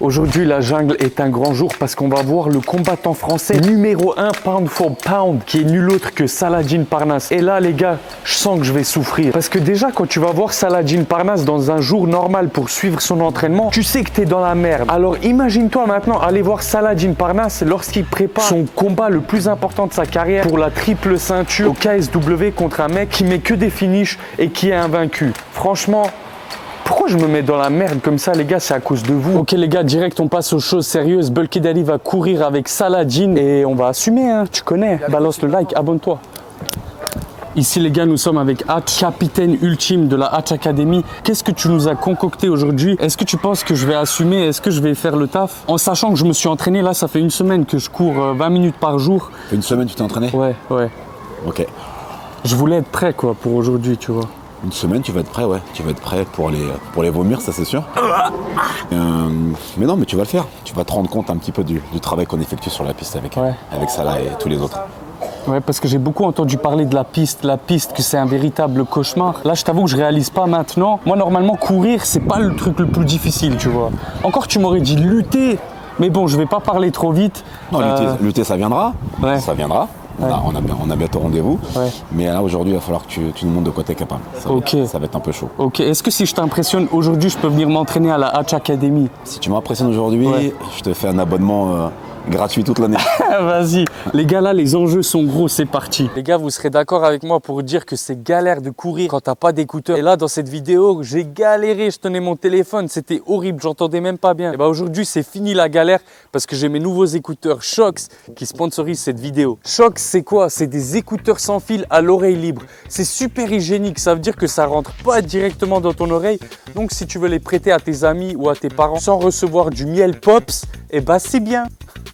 Aujourd'hui, la jungle est un grand jour parce qu'on va voir le combattant français numéro 1 pound for pound qui est nul autre que Saladin Parnasse. Et là, les gars, je sens que je vais souffrir. Parce que déjà, quand tu vas voir Saladin Parnasse dans un jour normal pour suivre son entraînement, tu sais que tu es dans la merde. Alors imagine-toi maintenant aller voir Saladin Parnasse lorsqu'il prépare son combat le plus important de sa carrière pour la triple ceinture au KSW contre un mec qui met que des finishes et qui est invaincu. Franchement... Pourquoi je me mets dans la merde comme ça, les gars? C'est à cause de vous. Ok les gars, direct on passe aux choses sérieuses. Bulky Dali va courir avec Saladin et on va assumer, hein, tu connais. Balance le like, abonne-toi. Ici les gars, nous sommes avec Hatch, capitaine ultime de la Hatch Academy. Qu'est-ce que tu nous as concocté aujourd'hui? Est-ce que tu penses que je vais assumer? Est-ce que je vais faire le taf? En sachant que je me suis entraîné, là ça fait une semaine que je cours 20 minutes par jour. Une semaine tu t'es entraîné? Ouais. Ok. Je voulais être prêt quoi pour aujourd'hui, tu vois. Une semaine, tu vas être prêt, ouais. Tu vas être prêt pour les vomir, ça c'est sûr. Mais non, mais tu vas le faire. Tu vas te rendre compte un petit peu du travail qu'on effectue sur la piste avec Salah et tous les autres. Ouais, parce que j'ai beaucoup entendu parler de la piste, que c'est un véritable cauchemar. Là, je t'avoue que je réalise pas maintenant. Moi, normalement, courir, c'est pas le truc le plus difficile, tu vois. Encore, tu m'aurais dit lutter. Mais bon, je vais pas parler trop vite. Non, lutter, ça viendra. Ouais. Ça viendra. On a bientôt rendez-vous, mais là aujourd'hui il va falloir que tu nous montres de quoi tu es capable. Ça va être un peu chaud. Ok, est-ce que si je t'impressionne aujourd'hui, je peux venir m'entraîner à la Hatch Academy? Si tu m'impressionnes aujourd'hui, je te fais un abonnement gratuit toute l'année. Vas-y, les gars là, les enjeux sont gros, c'est parti. Les gars, vous serez d'accord avec moi pour dire que c'est galère de courir quand t'as pas d'écouteurs. Et là, dans cette vidéo, j'ai galéré, je tenais mon téléphone, c'était horrible, j'entendais même pas bien. Et bah aujourd'hui, c'est fini la galère parce que j'ai mes nouveaux écouteurs Shox qui sponsorisent cette vidéo. Shox, c'est quoi? C'est des écouteurs sans fil à l'oreille libre. C'est super hygiénique, ça veut dire que ça rentre pas directement dans ton oreille. Donc si tu veux les prêter à tes amis ou à tes parents sans recevoir du miel pops, et bah c'est bien.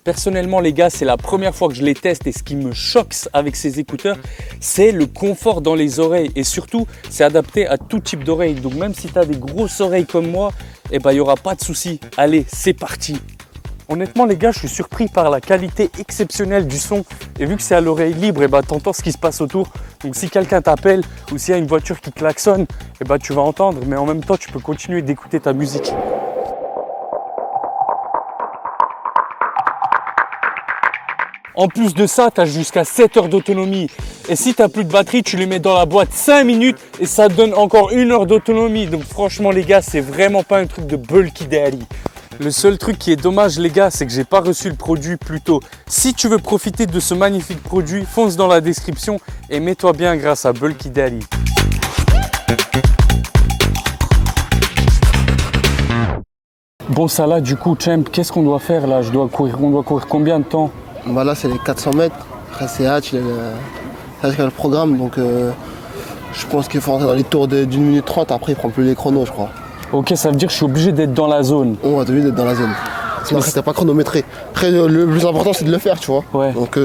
Personnellement les gars, c'est la première fois que je les teste et ce qui me choque avec ces écouteurs, c'est le confort dans les oreilles et surtout c'est adapté à tout type d'oreilles. Donc même si tu as des grosses oreilles comme moi, il n'y aura pas de souci. Allez, c'est parti. Honnêtement les gars, je suis surpris par la qualité exceptionnelle du son et vu que c'est à l'oreille libre, t'entends ce qui se passe autour. Donc si quelqu'un t'appelle ou s'il y a une voiture qui klaxonne, tu vas entendre, mais en même temps tu peux continuer d'écouter ta musique. En plus de ça, tu as jusqu'à 7 heures d'autonomie. Et si tu n'as plus de batterie, tu les mets dans la boîte 5 minutes et ça te donne encore 1 heure d'autonomie. Donc franchement les gars, c'est vraiment pas un truc de Bulky Dali. Le seul truc qui est dommage les gars, c'est que j'ai pas reçu le produit plus tôt. Si tu veux profiter de ce magnifique produit, fonce dans la description et mets-toi bien grâce à Bulky Dali. Bon ça là, du coup, Champ, qu'est-ce qu'on doit faire là? On doit courir combien de temps? Bah là c'est les 400 mètres, après c'est Hatch, il a le programme, donc je pense qu'il faut rentrer dans les tours d'1 minute 30, après il prend plus les chronos je crois. Ok, ça veut dire que je suis obligé d'être dans la zone. Ouais, t'es obligé d'être dans la zone. Sinon après t'es pas chronométré. Après le plus important c'est de le faire, tu vois. Ouais. Donc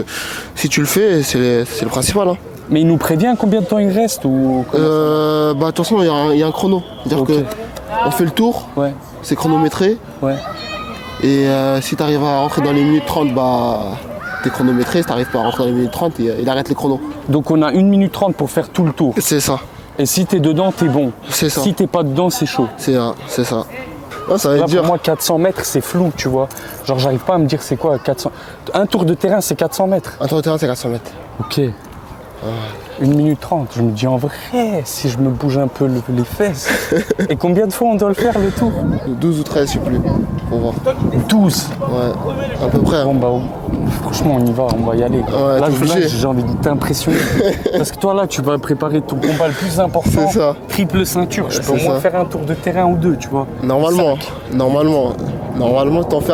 si tu le fais, c'est le principal. Hein. Mais il nous prévient combien de temps il reste ou... Bah de toute façon il y a un chrono. C'est-à-dire qu'on fait le tour, c'est chronométré. Ouais. Et si tu arrives à rentrer dans les minutes 30, bah t'es chronométré. Si t'arrives pas à rentrer dans les minutes 30, il arrête les chronos. Donc on a 1 minute 30 pour faire tout le tour. C'est ça. Et si t'es dedans, t'es bon. C'est ça. Si t'es pas dedans, c'est chaud. C'est ça. Ah, ça va être dur. Pour moi, 400 mètres, c'est flou, tu vois. Genre, j'arrive pas à me dire c'est quoi 400. Un tour de terrain, c'est 400 mètres. Un tour de terrain, c'est 400 mètres. Ok. 1 minute 30. Je me dis en vrai, si je me bouge un peu les fesses. Et combien de fois on doit le faire le tour? 12 ou 13, je sais plus. Pour voir. 12? Ouais, à peu près. Bon, bah, franchement, on y va, on va y aller. Ouais, là, j'ai envie de t'impressionner. Parce que toi, là, tu vas préparer ton combat le plus important. C'est ça. Triple ceinture. Je peux au moins faire un tour de terrain ou 2, tu vois. Normalement, t'en fais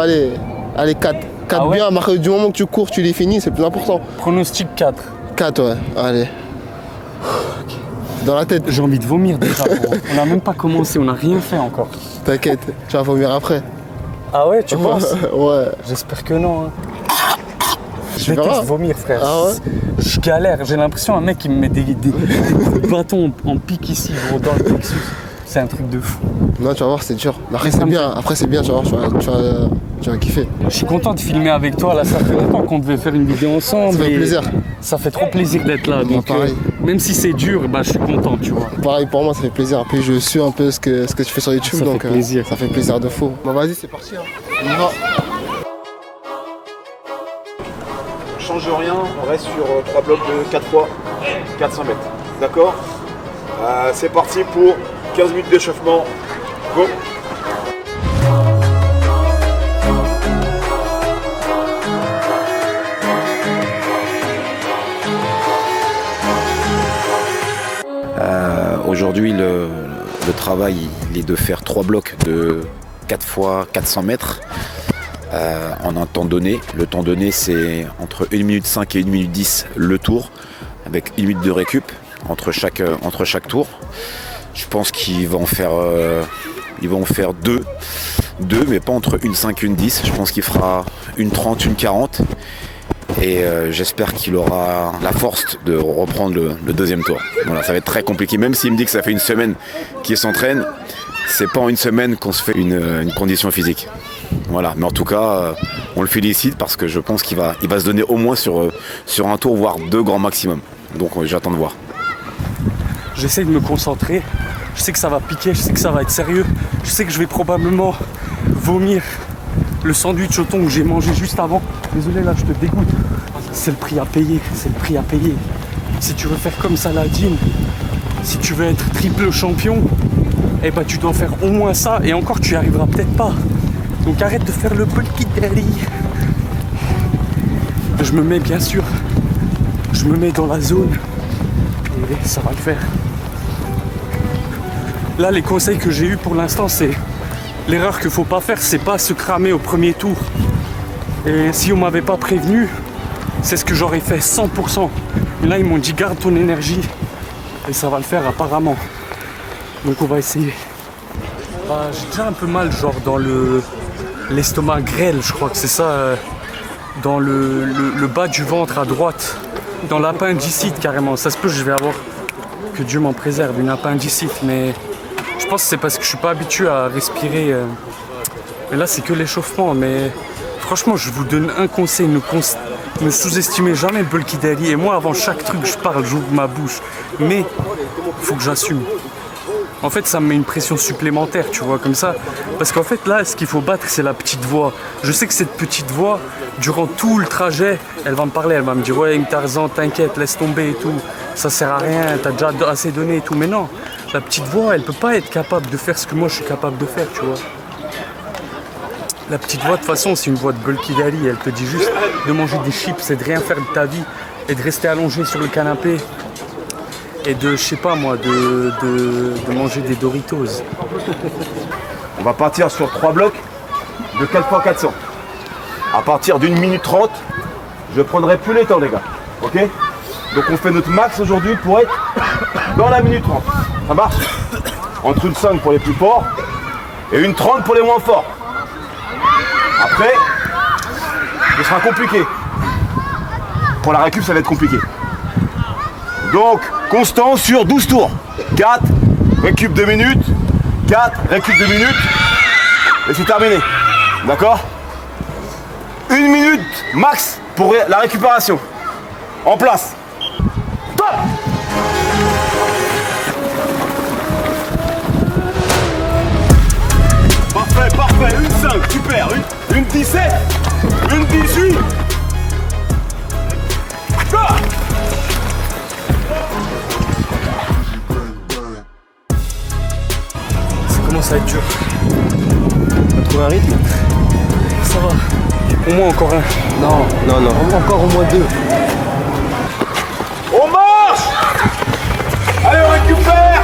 aller 4. 4 bien, à du moment que tu cours, tu les finis, c'est le plus important. Pronostic 4. 4, ouais, allez. Dans la tête. J'ai envie de vomir déjà. On n'a même pas commencé, on n'a rien fait encore. T'inquiète, tu vas vomir après. Ah ouais, tu penses? Ouais. J'espère que non. Hein. Je déteste vomir, frère. Ah ouais? Je galère, j'ai l'impression un mec qui me met des bâtons en pique ici, gros, dans le plexus. C'est un truc de fou. Non, tu vas voir, c'est dur. Après, c'est bien, tu vas voir, tu vas kiffer. Je suis content de filmer avec toi, là, ça fait longtemps qu'on devait faire une vidéo ensemble. Ça fait plaisir. Ça fait trop plaisir d'être là. Donc, même si c'est dur, je suis content, tu vois. Pareil, pour moi, ça fait plaisir. Puis je suis un peu ce que tu fais sur YouTube, ça donc fait plaisir. Ça fait plaisir de fou. Bah vas-y, c'est parti. Hein. On y va. On change rien, on reste sur 3 blocs de 4 fois 400 mètres. D'accord. C'est parti pour 15 minutes d'échauffement. Go. Aujourd'hui, le travail il est de faire 3 blocs de 4 fois 400 mètres en un temps donné. Le temps donné, c'est entre 1 minute 5 et 1 minute 10 le tour, avec 1 minute de récup entre chaque tour. Je pense qu'ils vont en faire, deux, mais pas entre 1,5 et 1,10. Je pense qu'il fera 1,30, 1,40. Et j'espère qu'il aura la force de reprendre le deuxième tour. Voilà, ça va être très compliqué. Même s'il me dit que ça fait une semaine qu'il s'entraîne, c'est pas en une semaine qu'on se fait une condition physique. Voilà, mais en tout cas, on le félicite parce que je pense qu'il va se donner au moins sur un tour, voire 2 grands maximum. Donc j'attends de voir. J'essaie de me concentrer. Je sais que ça va piquer, je sais que ça va être sérieux. Je sais que je vais probablement vomir le sandwich au thon que j'ai mangé juste avant. Désolé, là je te dégoûte. C'est le prix à payer, c'est le prix à payer. Si tu veux faire comme Saladin, si tu veux être triple champion, eh ben tu dois faire au moins ça, et encore tu y arriveras peut-être pas. Donc arrête de faire le bulky daddy. Je me mets bien sûr, je me mets dans la zone et ça va le faire. Là les conseils que j'ai eu pour l'instant, c'est l'erreur qu'il faut pas faire, c'est pas se cramer au premier tour. Et si on m'avait pas prévenu, c'est ce que j'aurais fait 100%. Et là ils m'ont dit garde ton énergie et ça va le faire apparemment. Donc on va essayer. J'ai déjà un peu mal genre dans l'estomac grêle, je crois que c'est ça, dans le bas du ventre à droite, dans l'appendicite carrément. Ça se peut que je vais avoir, que Dieu m'en préserve, une appendicite, mais je pense que c'est parce que je suis pas habitué à respirer. Mais là c'est que l'échauffement, mais franchement je vous donne un conseil, ne sous-estimez jamais le bulky daddy. Et moi avant chaque truc je parle, j'ouvre ma bouche, mais il faut que j'assume. En fait ça me met une pression supplémentaire, tu vois, comme ça. Parce qu'en fait là ce qu'il faut battre c'est la petite voix. Je sais que cette petite voix, durant tout le trajet, elle va me parler, elle va me dire ouais Tarzan t'inquiète, laisse tomber et tout, ça sert à rien, t'as déjà assez donné et tout. Mais non, la petite voix elle peut pas être capable de faire ce que moi je suis capable de faire, tu vois. La petite voix de toute façon c'est une voix de bulky daddy, elle te dit juste de manger des chips et de rien faire de ta vie et de rester allongé sur le canapé. Et de, je sais pas moi, de manger des Doritos. On va partir sur 3 blocs de 4 x 400. À partir d'1 minute 30, je prendrai plus les temps les gars. Ok? Donc on fait notre max aujourd'hui pour être dans la minute 30. Ça marche? Entre une 5 pour les plus forts et une 30 pour les moins forts. Après, ce sera compliqué. Pour la récup, ça va être compliqué. Donc, constant sur 12 tours. 4, récup 2 minutes. 4, récup 2 minutes. Et c'est terminé. D'accord? 1 minute max pour la récupération. En place. Top! Parfait, parfait. Une 5, super. Une 17. Une 18. Go! Ça va être dur. On va trouver un rythme? Ça va. Au moins encore un. Non. Encore au moins 2. On marche! Allez, on récupère!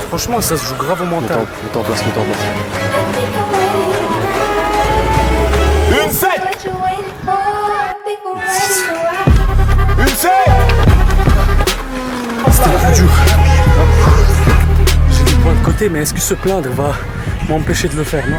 Franchement, ça se joue grave au mental. Mets-toi en place. Une 7! Une 7! C'était plus dur. De côté, mais est-ce que se plaindre va m'empêcher de le faire? Non.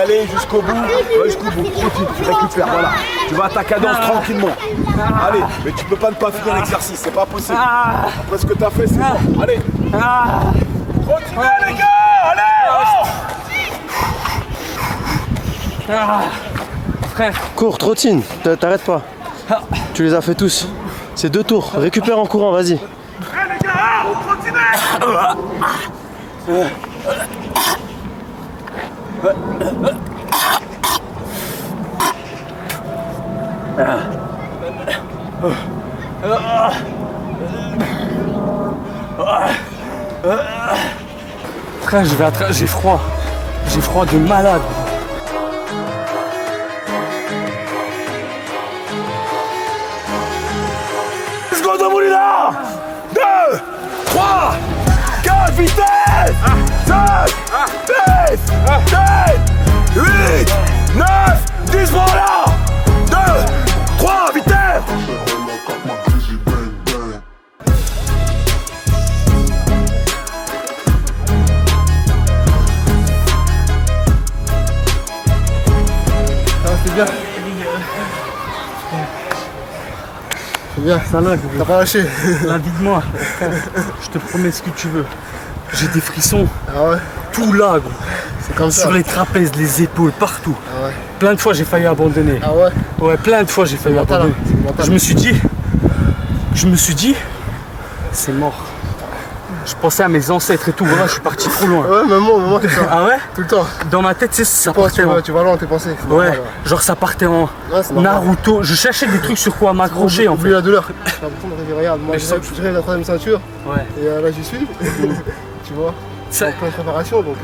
aller jusqu'au bout. Va jusqu'au bout. Continue, tu récupères, voilà. Tu vas à ta cadence tranquillement. Allez, mais tu peux pas ne pas finir l'exercice, c'est pas possible. Après ce que tu as fait, c'est bon. Allez. Continuez les gars, allez. Frère. Cours, trottine, t'arrêtes pas. Tu les as fait tous. C'est 2 tours. Récupère en courant, vas-y. Les gars, on continue. Frère, j'ai froid. J'ai froid de malade. Seconde au là. 2, 3, 4, vitesse. 5, 6, 7, 8, 9, 10, voilà. 2, 3, vitesse. C'est bien. C'est bien. Ça là, T'as pas lâché. la vie de moi. Frère, je te promets ce que tu veux. J'ai des frissons. Ah ouais. Tout là, gros. C'est comme ça. Sur les trapèzes, les épaules, partout. Ah ouais. Plein de fois, j'ai failli abandonner. Ah ouais. Ouais, plein de fois, j'ai failli mental, abandonner. hein. C'est mental. Je me suis dit, c'est mort. Je pensais à mes ancêtres et tout. Voilà, je suis parti trop loin. Ouais, même moi, c'est ça. Ah ouais? Tout le temps. Dans ma tête, c'est ça partait en... Tu vas loin, tes pensées. C'est Ouais, normal, genre ça partait en c'est normal. Naruto. Je cherchais des trucs sur quoi m'accrocher en Oublie fait. la douleur. J'ai l'impression de rêver, regarde. Moi, Mais je je rêve la 3ème ceinture. Ouais. Et là, j'y suis. Tu vois. Ça- En pleine préparation, donc.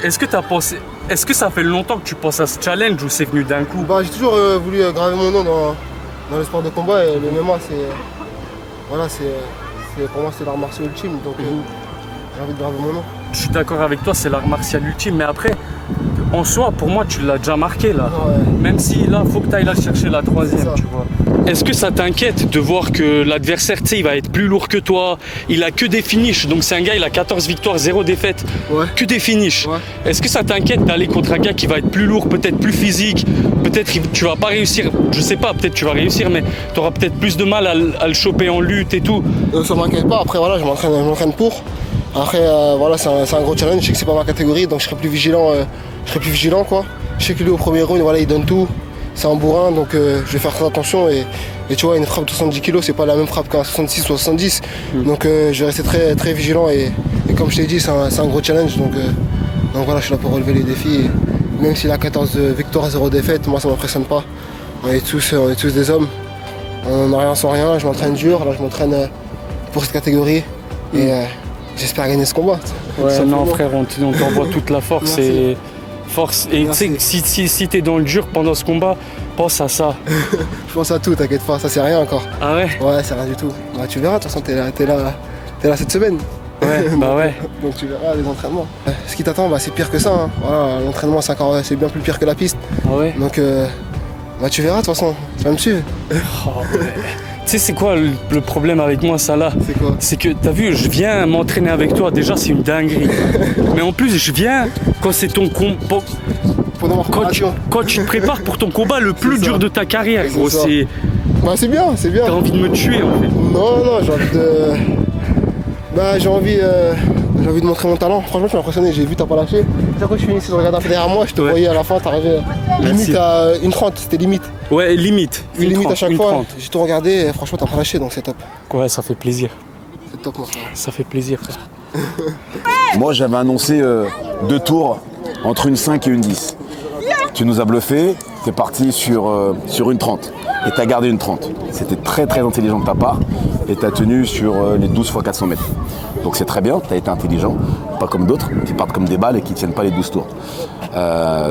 Est-ce que t'as pensé... Est-ce que ça fait longtemps que tu penses à ce challenge ou c'est venu d'un coup? Bah, j'ai toujours voulu graver mon nom dans le sport de combat et le MMA, c'est. Voilà, pour moi, c'est l'art martial ultime. Donc, j'ai envie de graver mon nom. Je suis d'accord avec toi, c'est l'art martial ultime, mais après, en soi, pour moi, tu l'as déjà marqué là. Ouais. Même si là, faut que tu ailles là chercher la C'est 3e, ça. tu vois. Est-ce que ça t'inquiète de voir que l'adversaire, tu sais, il va être plus lourd que toi, il a que des finishes, donc c'est un gars, il a 14 victoires, 0 défaites, Ouais. que des finishes. Ouais. Est-ce que ça t'inquiète d'aller contre un gars qui va être plus lourd, peut-être plus physique, peut-être tu vas pas réussir, je sais pas, peut-être tu vas réussir, mais tu auras peut-être plus de mal à le choper en lutte et tout. Ça m'inquiète pas, après voilà, je m'entraîne pour. Après voilà, c'est un gros challenge, je sais que c'est pas ma catégorie, donc je serai plus vigilant quoi. Je sais que lui au premier round, voilà, il donne tout, c'est un bourrin, donc je vais faire très attention et tu vois, une frappe de 70 kg, c'est pas la même frappe qu'un 66 ou 70, donc je vais rester très, très vigilant et comme je t'ai dit, c'est un gros challenge, donc voilà, je suis là pour relever les défis. Et même s'il a 14 victoires, 0 défaites, moi ça m'impressionne pas. On est tous des hommes, on n'a rien sans rien, je m'entraîne dur, là je m'entraîne pour cette catégorie et j'espère gagner ce combat. Ouais, non Simplement. frère, on t'envoie toute la force Merci. et force. Et tu sais, si t'es dans le dur pendant ce combat, pense à ça. Je pense à tout, t'inquiète pas, ça c'est rien encore. Ah ouais? Ouais, c'est rien du tout. Bah, tu verras, de toute façon t'es là cette semaine. Ouais, bah ouais. Donc tu verras les entraînements. Ce qui t'attend, bah, c'est pire que ça. Hein. Voilà, l'entraînement c'est bien plus pire que la piste. Ah ouais? Donc bah, tu verras de toute façon, tu vas me suivre. Oh, ouais. Tu sais, c'est quoi le problème avec moi, ça là? C'est quoi? C'est que, t'as vu, je viens m'entraîner avec toi, déjà c'est une dinguerie. Mais en plus, je viens quand c'est ton combat. Pendant ma préparation. Quand tu te prépares pour ton combat le plus C'est ça. dur de ta carrière, gros, ça. c'est. Bah c'est bien, c'est bien. T'as envie de me tuer en fait. Non, j'ai envie de. Bah j'ai envie de montrer mon talent. Franchement, je suis impressionné, j'ai vu, t'as pas lâché. Chaque fois que je finis ici de regarder un peu derrière moi, je te Ouais. voyais à la fin, t'arrivais Merci. limite à 1,30, c'était limite. Ouais, limite. Une limite 30, à chaque une fois. 30. J'ai tout regardé et franchement, t'as pas lâché, donc c'est top. Ouais, ça fait plaisir. C'est top, mon frère. Ça fait plaisir, frère. Moi, j'avais annoncé 2 tours entre une 5 et une 10. Tu nous as bluffé, t'es parti sur une 30. Et t'as gardé une 30. C'était très très intelligent de ta part. Et t'as tenu sur les 12 x 400 mètres. Donc c'est très bien, t'as été intelligent. Pas comme d'autres qui partent comme des balles et qui tiennent pas les 12 tours.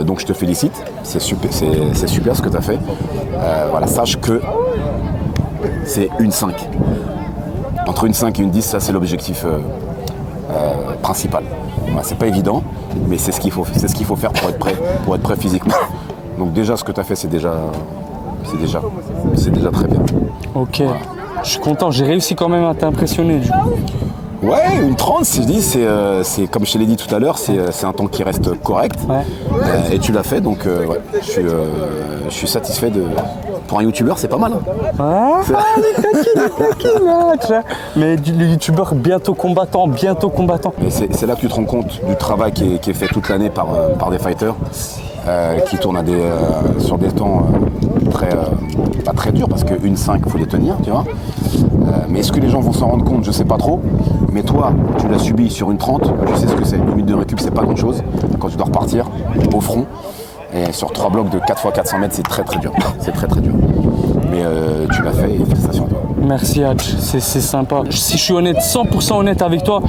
Donc je te félicite. C'est super ce que t'as fait. Voilà, sache que c'est une 5. Entre une 5 et une 10, ça c'est l'objectif principal. Voilà, c'est pas évident, mais c'est ce qu'il faut faire pour être prêt physiquement. Donc déjà ce que tu as fait c'est déjà très bien. Ok. Je suis content, j'ai réussi quand même à t'impressionner du coup. Ouais, une 30, je dis, c'est comme je te l'ai dit tout à l'heure, c'est un temps qui reste correct. Ouais. Et tu l'as fait, donc ouais, je suis satisfait de. Pour un youtubeur, c'est pas mal. Ah, mais le youtubeur bientôt combattant. Et c'est là que tu te rends compte du travail qui est fait toute l'année par des fighters qui tournent sur des temps pas très durs parce qu'une 5, il faut les tenir, tu vois. Mais est-ce que les gens vont s'en rendre compte? Je sais pas trop. Mais toi, tu l'as subi sur une 30, je sais ce que c'est. Une minute de récup, c'est pas grand chose quand tu dois repartir au front. Et sur 3 blocs de 4 x 400 mètres, c'est très très dur. C'est très très dur. Mais tu l'as fait et félicitations à toi. Merci Hatch, c'est sympa. Si je suis honnête, 100% honnête avec toi,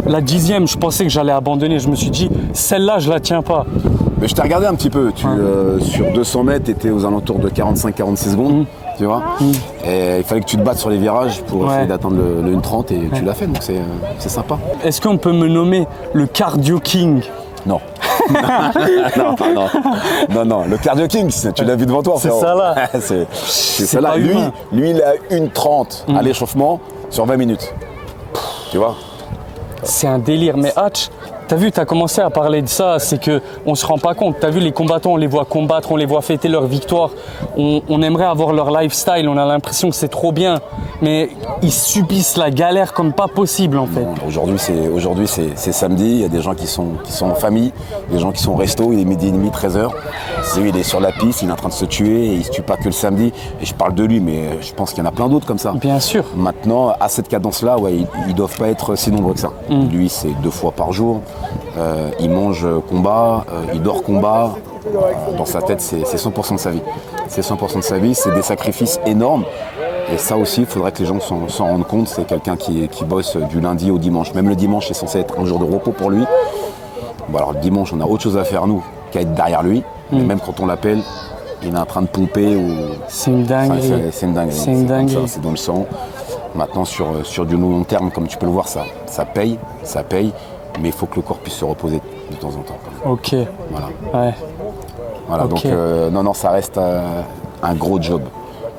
la 10e, je pensais que j'allais abandonner. Je me suis dit, celle-là, je la tiens pas. Mais je t'ai regardé un petit peu. Sur 200 mètres, tu étais aux alentours de 45-46 secondes. Tu vois. Et il fallait que tu te battes sur les virages pour essayer d'atteindre le 1,30 et tu l'as fait, donc c'est sympa. Est-ce qu'on peut me nommer le Cardio King? Non. non, le Cardio King, tu l'as vu devant toi. C'est ça là. c'est ça là. Lui, il a 1,30 à l'échauffement sur 20 minutes. Tu vois. C'est un délire, mais Hatch, t'as vu, t'as commencé à parler de ça, c'est qu'on se rend pas compte. T'as vu, les combattants, on les voit combattre, on les voit fêter leur victoire. On aimerait avoir leur lifestyle, on a l'impression que c'est trop bien. Mais ils subissent la galère comme pas possible en fait. Non, aujourd'hui c'est samedi, il y a des gens qui sont en famille, des gens qui sont au resto, il est 12h30, 13h. Lui, il est sur la piste, il est en train de se tuer, et il se tue pas que le samedi. Et je parle de lui, mais je pense qu'il y en a plein d'autres comme ça. Bien sûr. Maintenant, à cette cadence-là, ouais, ils doivent pas être si nombreux que ça. Lui, c'est 2 fois par jour. Il mange combat, il dort combat. Dans sa tête, c'est 100% de sa vie. C'est 100% de sa vie, c'est des sacrifices énormes. Et ça aussi, il faudrait que les gens s'en rendent compte. C'est quelqu'un qui bosse du lundi au dimanche. Même le dimanche, c'est censé être un jour de repos pour lui. Bon, alors le dimanche, on a autre chose à faire, nous, qu'à être derrière lui. Mais même quand on l'appelle, il est en train de pomper. C'est une dinguerie. C'est une dinguerie. C'est dans le sang. Maintenant, sur du long terme, comme tu peux le voir, ça paye. Mais il faut que le corps puisse se reposer de temps en temps. Ok. Voilà. Ouais. Voilà, Okay. Donc non, ça reste un gros job.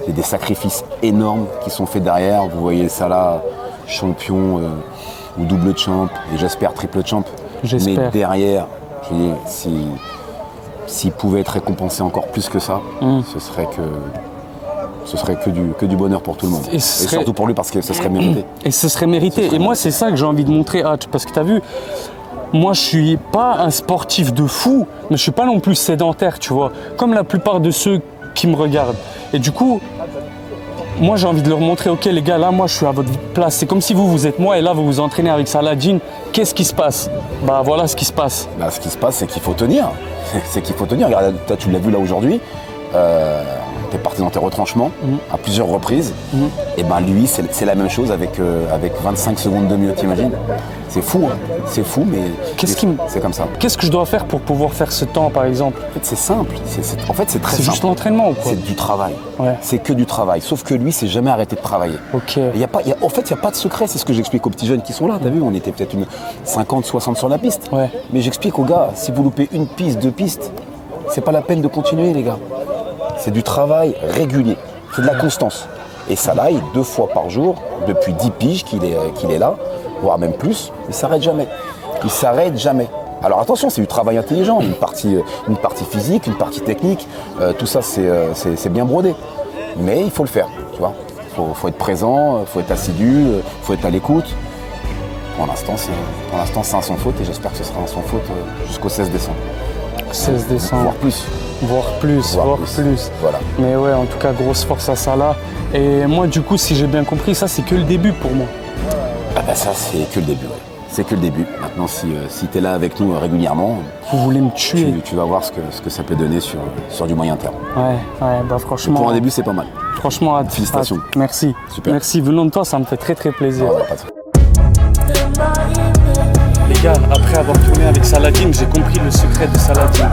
Il y a des sacrifices énormes qui sont faits derrière. Vous voyez ça là, champion ou double champ, et j'espère triple champ. Mais derrière, je veux dire, s'il pouvait être récompensé encore plus que ça, ce serait que du bonheur pour tout le monde. Et surtout pour lui parce que ce serait mérité. Et ce serait mérité. Et moi, c'est ça que j'ai envie de montrer, Hatch, parce que tu as vu, moi, je suis pas un sportif de fou, mais je suis pas non plus sédentaire, tu vois, comme la plupart de ceux qui me regardent. Et du coup, moi, j'ai envie de leur montrer, ok les gars, là, moi, je suis à votre place. C'est comme si vous êtes moi et là, vous vous entraînez avec Saladin. Qu'est-ce qui se passe? Bah voilà ce qui se passe. Bah, ce qui se passe, c'est qu'il faut tenir. C'est qu'il faut tenir. Regarde, toi, tu l'as vu là aujourd'hui. T'es parti dans tes retranchements à plusieurs reprises. Et ben lui, c'est la même chose avec 25 secondes de mieux, t'imagines? C'est fou, hein. C'est fou, mais c'est comme ça. Qu'est-ce que je dois faire pour pouvoir faire ce temps, par exemple? En fait, c'est simple. En fait, c'est très simple. C'est juste l'entraînement ou quoi? C'est du travail. Ouais. C'est que du travail. Sauf que lui, c'est jamais arrêté de travailler. Ok. En fait, il n'y a pas de secret. C'est ce que j'explique aux petits jeunes qui sont là. T'as vu, on était peut-être 50, 60 sur la piste. Ouais. Mais j'explique aux gars, si vous loupez une piste, 2 pistes, c'est pas la peine de continuer, les gars. C'est du travail régulier. C'est de la constance. Et ça, là, 2 fois par jour, depuis 10 piges qu'il est là, voire même plus, il ne s'arrête jamais. Il s'arrête jamais. Alors attention, c'est du travail intelligent, une partie physique, une partie technique, tout ça c'est bien brodé. Mais il faut le faire, tu vois. Faut être présent, faut être assidu, faut être à l'écoute. Pour l'instant, c'est un sans faute et j'espère que ce sera un sans faute jusqu'au 16 décembre. 16 décembre. Voire plus. Voire plus. Voilà. Mais ouais, en tout cas, grosse force à Salah. Et moi, du coup, si j'ai bien compris, ça, c'est que le début pour moi. Ah bah ça, c'est que le début, ouais. C'est que le début. Maintenant, si tu es là avec nous régulièrement, vous voulez me tuer. Tu vas voir ce que ça peut donner sur du moyen terme. Ouais, bah franchement. Et pour un début, c'est pas mal. Franchement, félicitations. Merci. Super. Merci. Venant de toi, ça me fait très très plaisir. Ouais, pas de souci. Les gars, après avoir tourné avec Saladin, j'ai compris le secret de Saladin.